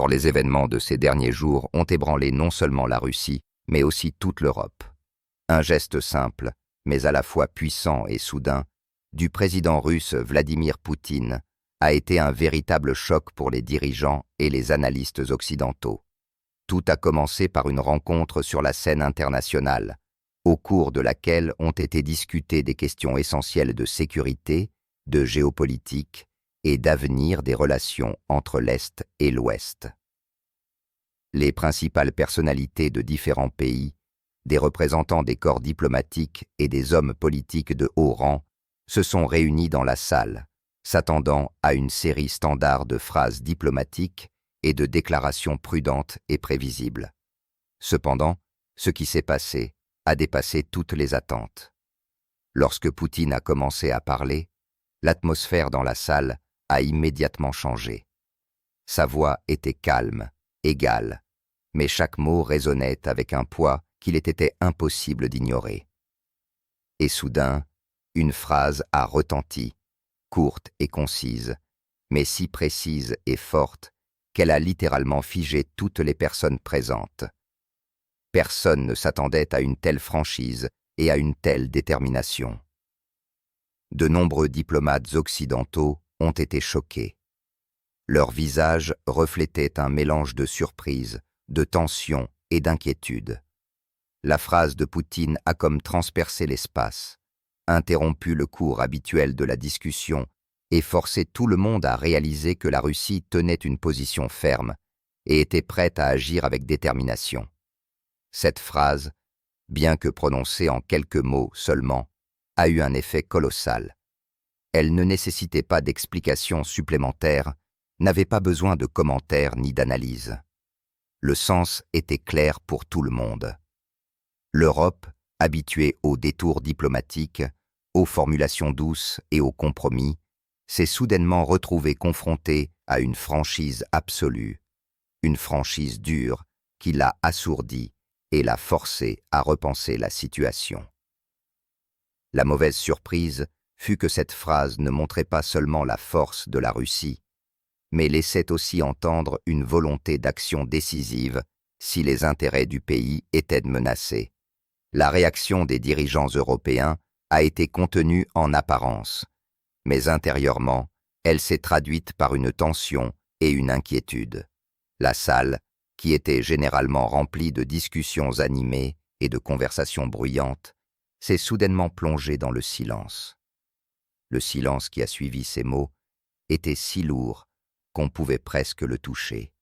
Pour les événements de ces derniers jours ont ébranlé non seulement la Russie, mais aussi toute l'Europe. Un geste simple, mais à la fois puissant et soudain, du président russe Vladimir Poutine a été un véritable choc pour les dirigeants et les analystes occidentaux. Tout a commencé par une rencontre sur la scène internationale, au cours de laquelle ont été discutées des questions essentielles de sécurité, de géopolitique et d'avenir des relations entre l'Est et l'Ouest. Les principales personnalités de différents pays, des représentants des corps diplomatiques et des hommes politiques de haut rang se sont réunis dans la salle, s'attendant à une série standard de phrases diplomatiques et de déclarations prudentes et prévisibles. Cependant, ce qui s'est passé a dépassé toutes les attentes. Lorsque Poutine a commencé à parler, l'atmosphère dans la salle a immédiatement changé. Sa voix était calme, égale, mais chaque mot résonnait avec un poids qu'il était impossible d'ignorer. Et soudain, une phrase a retenti, courte et concise, mais si précise et forte qu'elle a littéralement figé toutes les personnes présentes. Personne ne s'attendait à une telle franchise et à une telle détermination. De nombreux diplomates occidentaux ont été choqués. Leurs visages reflétaient un mélange de surprise, de tension et d'inquiétude. La phrase de Poutine a comme transpercé l'espace, interrompu le cours habituel de la discussion et forcé tout le monde à réaliser que la Russie tenait une position ferme et était prête à agir avec détermination. Cette phrase, bien que prononcée en quelques mots seulement, a eu un effet colossal. Elle ne nécessitait pas d'explications supplémentaires, n'avait pas besoin de commentaires ni d'analyse. Le sens était clair pour tout le monde. L'Europe, habituée aux détours diplomatiques, aux formulations douces et aux compromis, s'est soudainement retrouvée confrontée à une franchise absolue, une franchise dure qui l'a assourdie et l'a forcée à repenser la situation. La mauvaise surprise fut que cette phrase ne montrait pas seulement la force de la Russie, mais laissait aussi entendre une volonté d'action décisive si les intérêts du pays étaient menacés. La réaction des dirigeants européens a été contenue en apparence, mais intérieurement, elle s'est traduite par une tension et une inquiétude. La salle, qui était généralement remplie de discussions animées et de conversations bruyantes, s'est soudainement plongée dans le silence. Le silence qui a suivi ces mots était si lourd qu'on pouvait presque le toucher.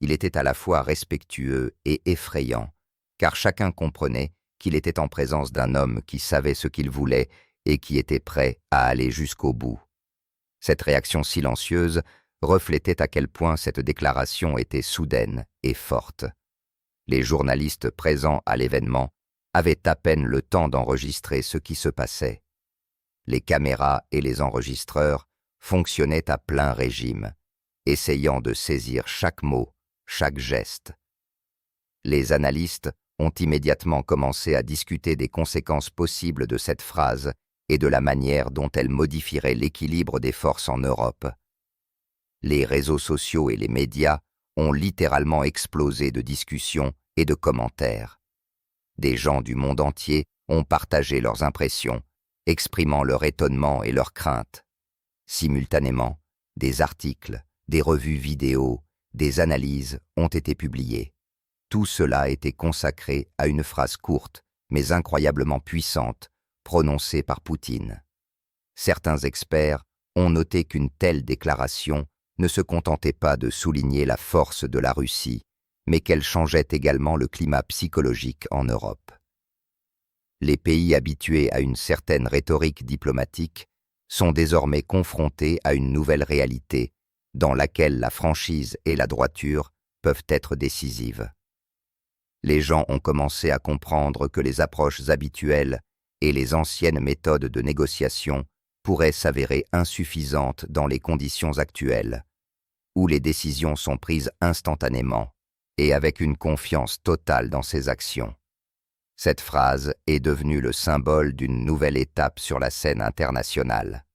Il était à la fois respectueux et effrayant, car chacun comprenait qu'il était en présence d'un homme qui savait ce qu'il voulait et qui était prêt à aller jusqu'au bout. Cette réaction silencieuse reflétait à quel point cette déclaration était soudaine et forte. Les journalistes présents à l'événement avaient à peine le temps d'enregistrer ce qui se passait. Les caméras et les enregistreurs fonctionnaient à plein régime, essayant de saisir chaque mot, chaque geste. Les analystes ont immédiatement commencé à discuter des conséquences possibles de cette phrase et de la manière dont elle modifierait l'équilibre des forces en Europe. Les réseaux sociaux et les médias ont littéralement explosé de discussions et de commentaires. Des gens du monde entier ont partagé leurs impressions, exprimant leur étonnement et leurs craintes. Simultanément, des articles, des revues vidéo, des analyses ont été publiées. Tout cela était consacré à une phrase courte, mais incroyablement puissante, prononcée par Poutine. Certains experts ont noté qu'une telle déclaration ne se contentait pas de souligner la force de la Russie, mais qu'elle changeait également le climat psychologique en Europe. Les pays habitués à une certaine rhétorique diplomatique sont désormais confrontés à une nouvelle réalité, dans laquelle la franchise et la droiture peuvent être décisives. Les gens ont commencé à comprendre que les approches habituelles et les anciennes méthodes de négociation pourraient s'avérer insuffisantes dans les conditions actuelles, où les décisions sont prises instantanément et avec une confiance totale dans ses actions. Cette phrase est devenue le symbole d'une nouvelle étape sur la scène internationale.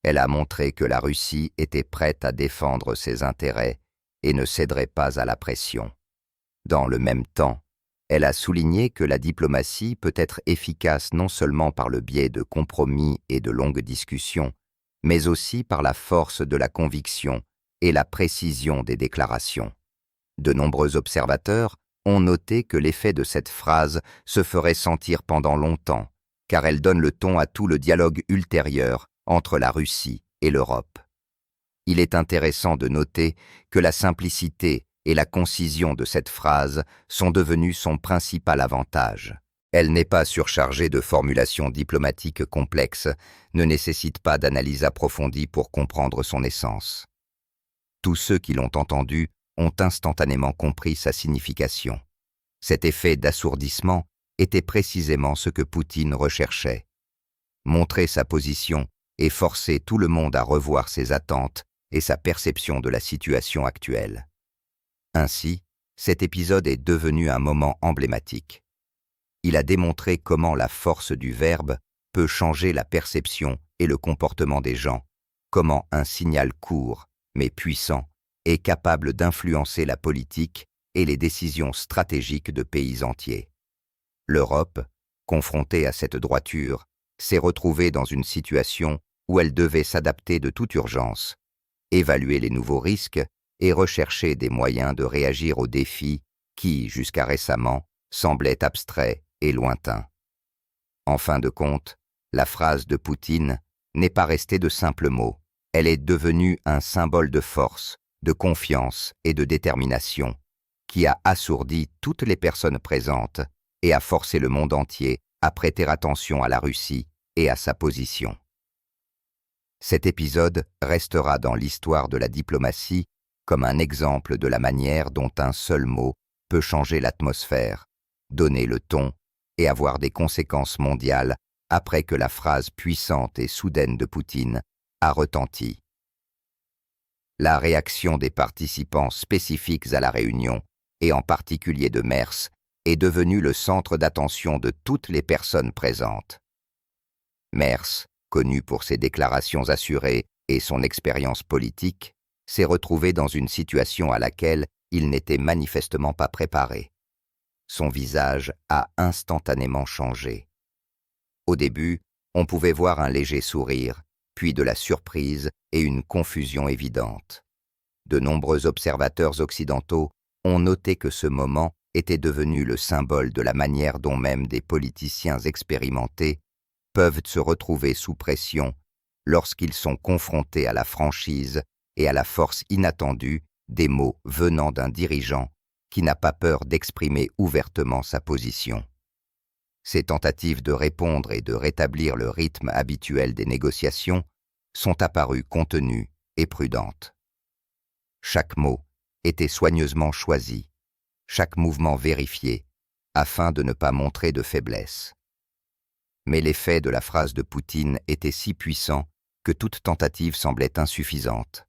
Elle a montré que la Russie était prête à défendre ses intérêts et ne céderait pas à la pression. Dans le même temps, elle a souligné que la diplomatie peut être efficace non seulement par le biais de compromis et de longues discussions, mais aussi par la force de la conviction et la précision des déclarations. De nombreux observateurs ont noté que l'effet de cette phrase se ferait sentir pendant longtemps, car elle donne le ton à tout le dialogue ultérieur entre la Russie et l'Europe. Il est intéressant de noter que la simplicité et la concision de cette phrase sont devenues son principal avantage. Elle n'est pas surchargée de formulations diplomatiques complexes, ne nécessite pas d'analyse approfondie pour comprendre son essence. Tous ceux qui l'ont entendue ont instantanément compris sa signification. Cet effet d'assourdissement était précisément ce que Poutine recherchait. Montrer sa position et forcer tout le monde à revoir ses attentes et sa perception de la situation actuelle. Ainsi, cet épisode est devenu un moment emblématique. Il a démontré comment la force du verbe peut changer la perception et le comportement des gens, comment un signal court, mais puissant, est capable d'influencer la politique et les décisions stratégiques de pays entiers. L'Europe, confrontée à cette droiture, s'est retrouvée dans une situation où elle devait s'adapter de toute urgence, évaluer les nouveaux risques et rechercher des moyens de réagir aux défis qui, jusqu'à récemment, semblaient abstraits et lointains. En fin de compte, la phrase de Poutine n'est pas restée de simples mots, elle est devenue un symbole de force, de confiance et de détermination, qui a assourdi toutes les personnes présentes et a forcé le monde entier à prêter attention à la Russie et à sa position. Cet épisode restera dans l'histoire de la diplomatie comme un exemple de la manière dont un seul mot peut changer l'atmosphère, donner le ton et avoir des conséquences mondiales après que la phrase puissante et soudaine de Poutine a retenti. La réaction des participants spécifiques à la réunion, et en particulier de Merz, est devenue le centre d'attention de toutes les personnes présentes. Merz, connu pour ses déclarations assurées et son expérience politique, s'est retrouvé dans une situation à laquelle il n'était manifestement pas préparé. Son visage a instantanément changé. Au début, on pouvait voir un léger sourire, puis de la surprise et une confusion évidente. De nombreux observateurs occidentaux ont noté que ce moment était devenu le symbole de la manière dont même des politiciens expérimentés peuvent se retrouver sous pression lorsqu'ils sont confrontés à la franchise et à la force inattendue des mots venant d'un dirigeant qui n'a pas peur d'exprimer ouvertement sa position. Ces tentatives de répondre et de rétablir le rythme habituel des négociations sont apparues contenues et prudentes. Chaque mot était soigneusement choisi, chaque mouvement vérifié, afin de ne pas montrer de faiblesse. Mais l'effet de la phrase de Poutine était si puissant que toute tentative semblait insuffisante.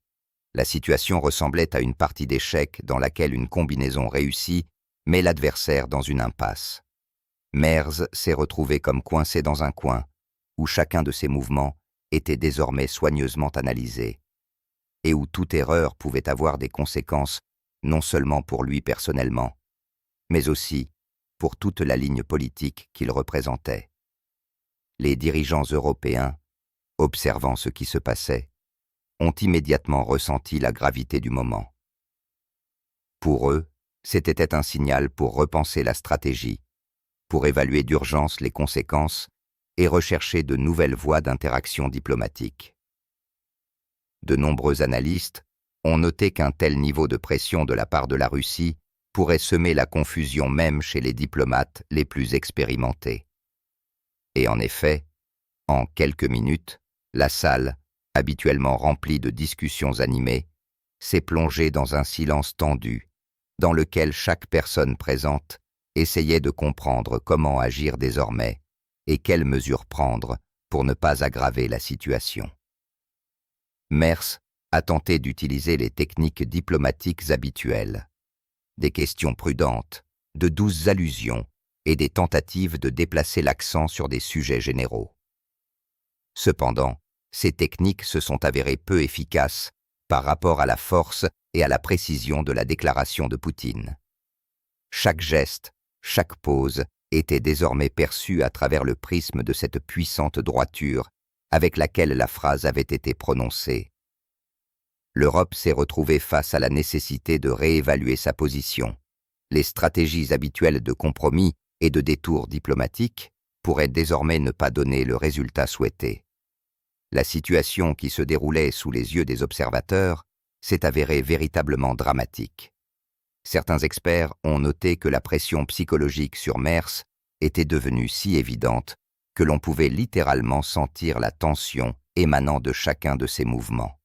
La situation ressemblait à une partie d'échecs dans laquelle une combinaison réussit met l'adversaire dans une impasse. Merz s'est retrouvé comme coincé dans un coin, où chacun de ses mouvements était désormais soigneusement analysé, et où toute erreur pouvait avoir des conséquences non seulement pour lui personnellement, mais aussi pour toute la ligne politique qu'il représentait. Les dirigeants européens, observant ce qui se passait, ont immédiatement ressenti la gravité du moment. Pour eux, c'était un signal pour repenser la stratégie, pour évaluer d'urgence les conséquences et rechercher de nouvelles voies d'interaction diplomatique. De nombreux analystes ont noté qu'un tel niveau de pression de la part de la Russie pourrait semer la confusion même chez les diplomates les plus expérimentés. Et en effet, en quelques minutes, la salle, habituellement remplie de discussions animées, s'est plongée dans un silence tendu, dans lequel chaque personne présente essayait de comprendre comment agir désormais et quelles mesures prendre pour ne pas aggraver la situation. Merz a tenté d'utiliser les techniques diplomatiques habituelles, des questions prudentes, de douces allusions et des tentatives de déplacer l'accent sur des sujets généraux. Cependant, ces techniques se sont avérées peu efficaces par rapport à la force et à la précision de la déclaration de Poutine. Chaque geste, chaque pose était désormais perçu à travers le prisme de cette puissante droiture avec laquelle la phrase avait été prononcée. L'Europe s'est retrouvée face à la nécessité de réévaluer sa position. Les stratégies habituelles de compromis et de détours diplomatiques pourraient désormais ne pas donner le résultat souhaité. La situation qui se déroulait sous les yeux des observateurs s'est avérée véritablement dramatique. Certains experts ont noté que la pression psychologique sur Merz était devenue si évidente que l'on pouvait littéralement sentir la tension émanant de chacun de ses mouvements.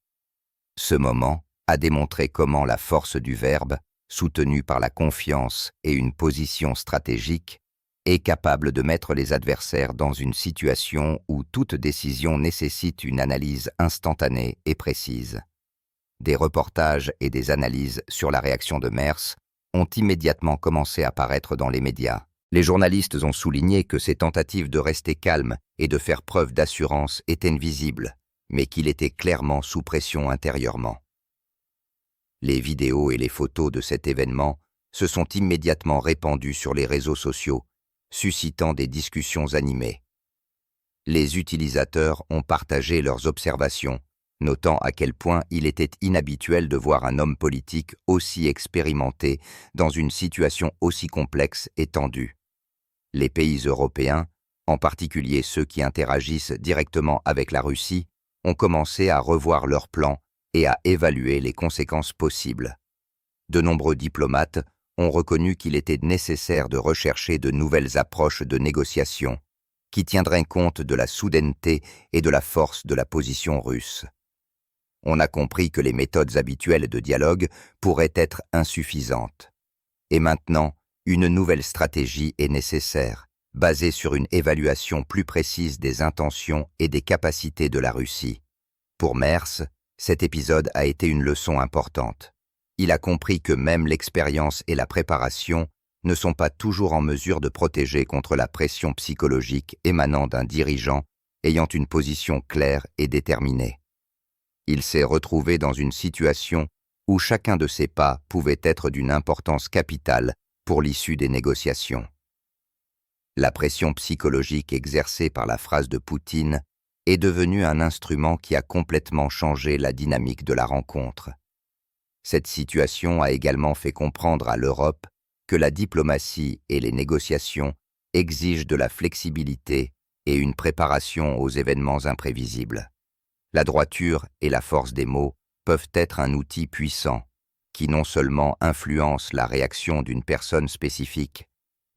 Ce moment a démontré comment la force du verbe, soutenue par la confiance et une position stratégique, est capable de mettre les adversaires dans une situation où toute décision nécessite une analyse instantanée et précise. Des reportages et des analyses sur la réaction de Merz ont immédiatement commencé à paraître dans les médias. Les journalistes ont souligné que ses tentatives de rester calme et de faire preuve d'assurance étaient visibles, mais qu'il était clairement sous pression intérieurement. Les vidéos et les photos de cet événement se sont immédiatement répandues sur les réseaux sociaux, suscitant des discussions animées. Les utilisateurs ont partagé leurs observations, notant à quel point il était inhabituel de voir un homme politique aussi expérimenté dans une situation aussi complexe et tendue. Les pays européens, en particulier ceux qui interagissent directement avec la Russie, ont commencé à revoir leurs plans et à évaluer les conséquences possibles. De nombreux diplomates ont reconnu qu'il était nécessaire de rechercher de nouvelles approches de négociation qui tiendraient compte de la soudaineté et de la force de la position russe. On a compris que les méthodes habituelles de dialogue pourraient être insuffisantes. Et maintenant, une nouvelle stratégie est nécessaire, basée sur une évaluation plus précise des intentions et des capacités de la Russie. Pour Merz, cet épisode a été une leçon importante. Il a compris que même l'expérience et la préparation ne sont pas toujours en mesure de protéger contre la pression psychologique émanant d'un dirigeant ayant une position claire et déterminée. Il s'est retrouvé dans une situation où chacun de ses pas pouvait être d'une importance capitale pour l'issue des négociations. La pression psychologique exercée par la phrase de Poutine est devenue un instrument qui a complètement changé la dynamique de la rencontre. Cette situation a également fait comprendre à l'Europe que la diplomatie et les négociations exigent de la flexibilité et une préparation aux événements imprévisibles. La droiture et la force des mots peuvent être un outil puissant qui non seulement influence la réaction d'une personne spécifique,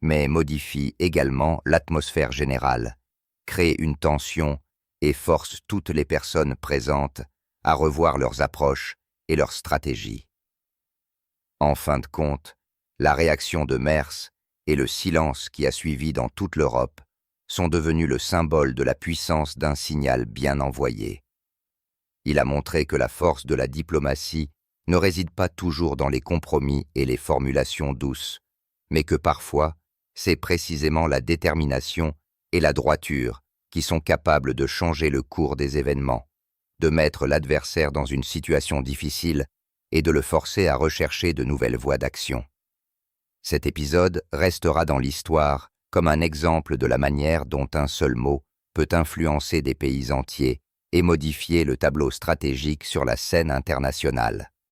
mais modifie également l'atmosphère générale, crée une tension et force toutes les personnes présentes à revoir leurs approches et leurs stratégies. En fin de compte, la réaction de Merz et le silence qui a suivi dans toute l'Europe sont devenus le symbole de la puissance d'un signal bien envoyé. Il a montré que la force de la diplomatie ne réside pas toujours dans les compromis et les formulations douces, mais que parfois, c'est précisément la détermination et la droiture qui sont capables de changer le cours des événements, de mettre l'adversaire dans une situation difficile et de le forcer à rechercher de nouvelles voies d'action. Cet épisode restera dans l'histoire comme un exemple de la manière dont un seul mot peut influencer des pays entiers et modifier le tableau stratégique sur la scène internationale.